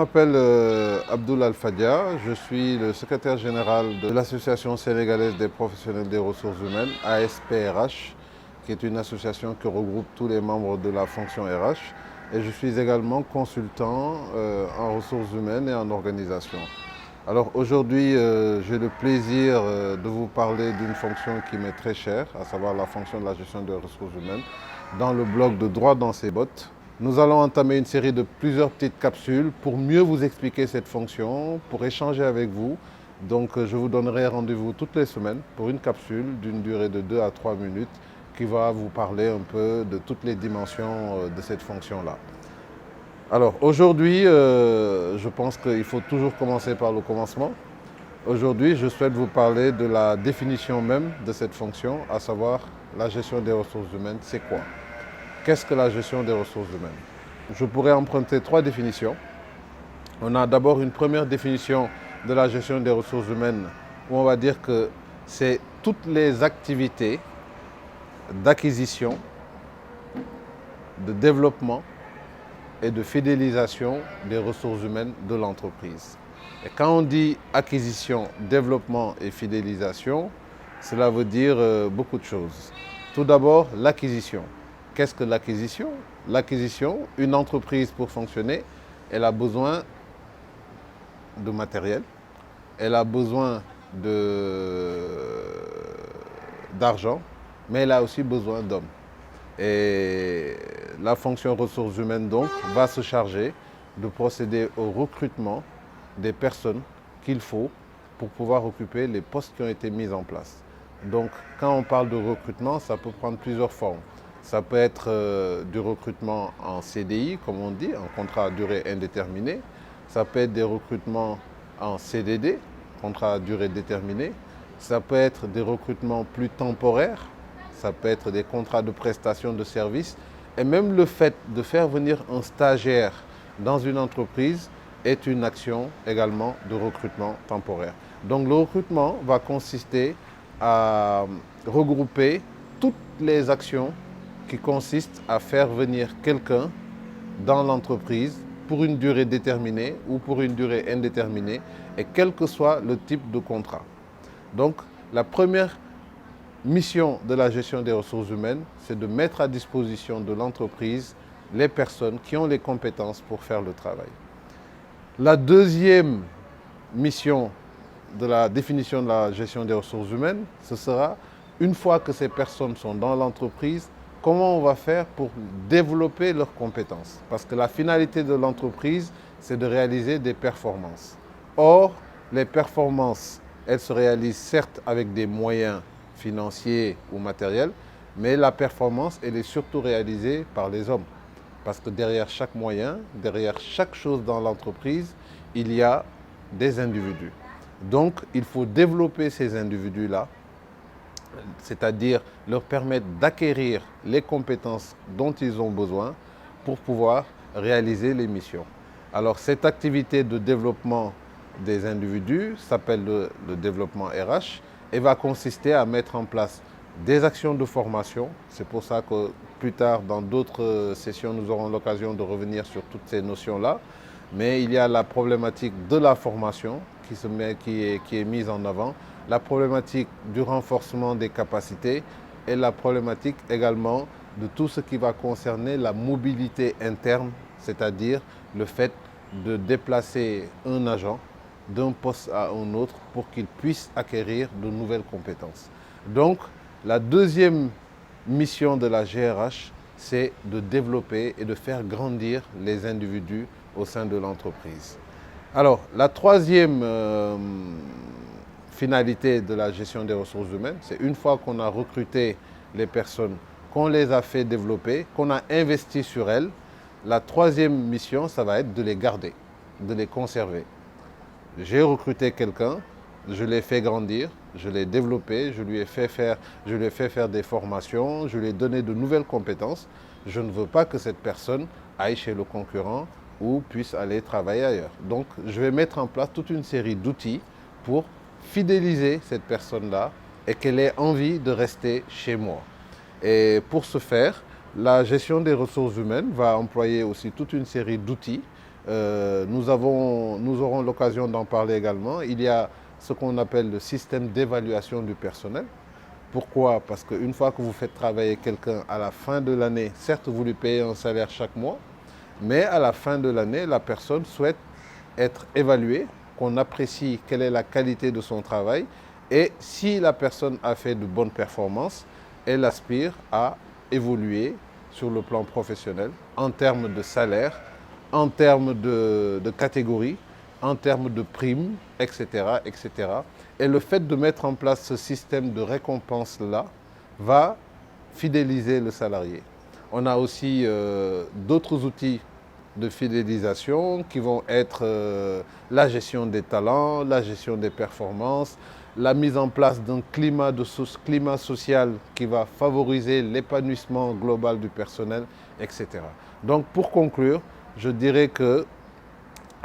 m'appelle Abdoul Alfadia, je suis le secrétaire général de l'Association sénégalaise des professionnels des ressources humaines, ASPRH, qui est une association qui regroupe tous les membres de la fonction RH. Et je suis également consultant en ressources humaines et en organisation. Alors aujourd'hui, j'ai le plaisir de vous parler d'une fonction qui m'est très chère, à savoir la fonction de la gestion des ressources humaines, dans le blog de Droit dans ses bottes. Nous allons entamer une série de plusieurs petites capsules pour mieux vous expliquer cette fonction, pour échanger avec vous. Donc je vous donnerai rendez-vous toutes les semaines pour une capsule d'une durée de 2 à 3 minutes qui va vous parler un peu de toutes les dimensions de cette fonction-là. Alors aujourd'hui, je pense qu'il faut toujours commencer par le commencement. Aujourd'hui, je souhaite vous parler de la définition même de cette fonction, à savoir la gestion des ressources humaines, c'est quoi? Qu'est-ce que la gestion des ressources humaines? Je pourrais emprunter 3 définitions. On a d'abord une première définition de la gestion des ressources humaines où on va dire que c'est toutes les activités d'acquisition, de développement et de fidélisation des ressources humaines de l'entreprise. Et quand on dit acquisition, développement et fidélisation, cela veut dire beaucoup de choses. Tout d'abord, l'acquisition. Qu'est-ce que l'acquisition? L'acquisition, une entreprise pour fonctionner, elle a besoin de matériel, elle a besoin d'argent, mais elle a aussi besoin d'hommes. Et la fonction ressources humaines donc va se charger de procéder au recrutement des personnes qu'il faut pour pouvoir occuper les postes qui ont été mis en place. Donc quand on parle de recrutement, ça peut prendre plusieurs formes. Ça peut être du recrutement en CDI, comme on dit, en contrat à durée indéterminée. Ça peut être des recrutements en CDD, contrat à durée déterminée. Ça peut être des recrutements plus temporaires. Ça peut être des contrats de prestation de services. Et même le fait de faire venir un stagiaire dans une entreprise est une action également de recrutement temporaire. Donc le recrutement va consister à regrouper toutes les actions qui consistent à faire venir quelqu'un dans l'entreprise pour une durée déterminée ou pour une durée indéterminée, et quel que soit le type de contrat. Donc la première mission de la gestion des ressources humaines, c'est de mettre à disposition de l'entreprise les personnes qui ont les compétences pour faire le travail. La deuxième mission de la définition de la gestion des ressources humaines, ce sera, une fois que ces personnes sont dans l'entreprise, comment on va faire pour développer leurs compétences? Parce que la finalité de l'entreprise, c'est de réaliser des performances. Or, les performances, elles se réalisent certes avec des moyens financiers ou matériels, mais la performance, elle est surtout réalisée par les hommes. Parce que derrière chaque moyen, derrière chaque chose dans l'entreprise, il y a des individus. Donc, il faut développer ces individus-là, c'est-à-dire leur permettre d'acquérir les compétences dont ils ont besoin pour pouvoir réaliser les missions. Alors, cette activité de développement des individus s'appelle le développement RH et va consister à mettre en place des actions de formation. C'est pour ça que plus tard, dans d'autres sessions, nous aurons l'occasion de revenir sur toutes ces notions-là. Mais il y a la problématique de la formation qui est mise en avant, la problématique du renforcement des capacités et la problématique également de tout ce qui va concerner la mobilité interne, c'est-à-dire le fait de déplacer un agent d'un poste à un autre pour qu'il puisse acquérir de nouvelles compétences. Donc, la deuxième mission de la GRH, c'est de développer et de faire grandir les individus au sein de l'entreprise. Alors, la troisième finalité de la gestion des ressources humaines, c'est une fois qu'on a recruté les personnes, qu'on les a fait développer, qu'on a investi sur elles, la troisième mission, ça va être de les garder, de les conserver. J'ai recruté quelqu'un, je l'ai fait grandir, je l'ai développé, je lui ai fait faire des formations, je lui ai donné de nouvelles compétences. Je ne veux pas que cette personne aille chez le concurrent ou puisse aller travailler ailleurs. Donc, je vais mettre en place toute une série d'outils pour fidéliser cette personne-là et qu'elle ait envie de rester chez moi. Et pour ce faire, la gestion des ressources humaines va employer aussi toute une série d'outils nous aurons l'occasion d'en parler également. Il y a ce qu'on appelle le système d'évaluation du personnel. Pourquoi? Parce qu'une fois que vous faites travailler quelqu'un à la fin de l'année, certes vous lui payez un salaire chaque mois, mais à la fin de l'année, la personne souhaite être évaluée, qu'on apprécie quelle est la qualité de son travail et si la personne a fait de bonnes performances, elle aspire à évoluer sur le plan professionnel en termes de salaire, en termes de catégorie, en termes de primes, etc., etc. Et le fait de mettre en place ce système de récompense-là va fidéliser le salarié. On a aussi d'autres outils de fidélisation qui vont être la gestion des talents, la gestion des performances, la mise en place d'un climat social qui va favoriser l'épanouissement global du personnel, etc. Donc pour conclure, je dirais que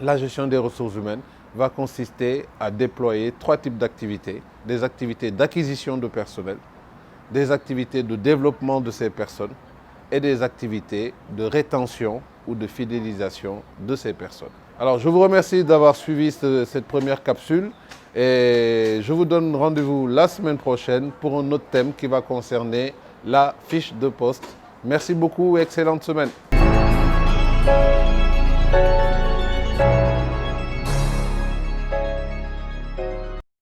la gestion des ressources humaines va consister à déployer 3 types d'activités. Des activités d'acquisition de personnel, des activités de développement de ces personnes et des activités de rétention ou de fidélisation de ces personnes. Alors je vous remercie d'avoir suivi cette première capsule et je vous donne rendez-vous la semaine prochaine pour un autre thème qui va concerner la fiche de poste. Merci beaucoup et excellente semaine.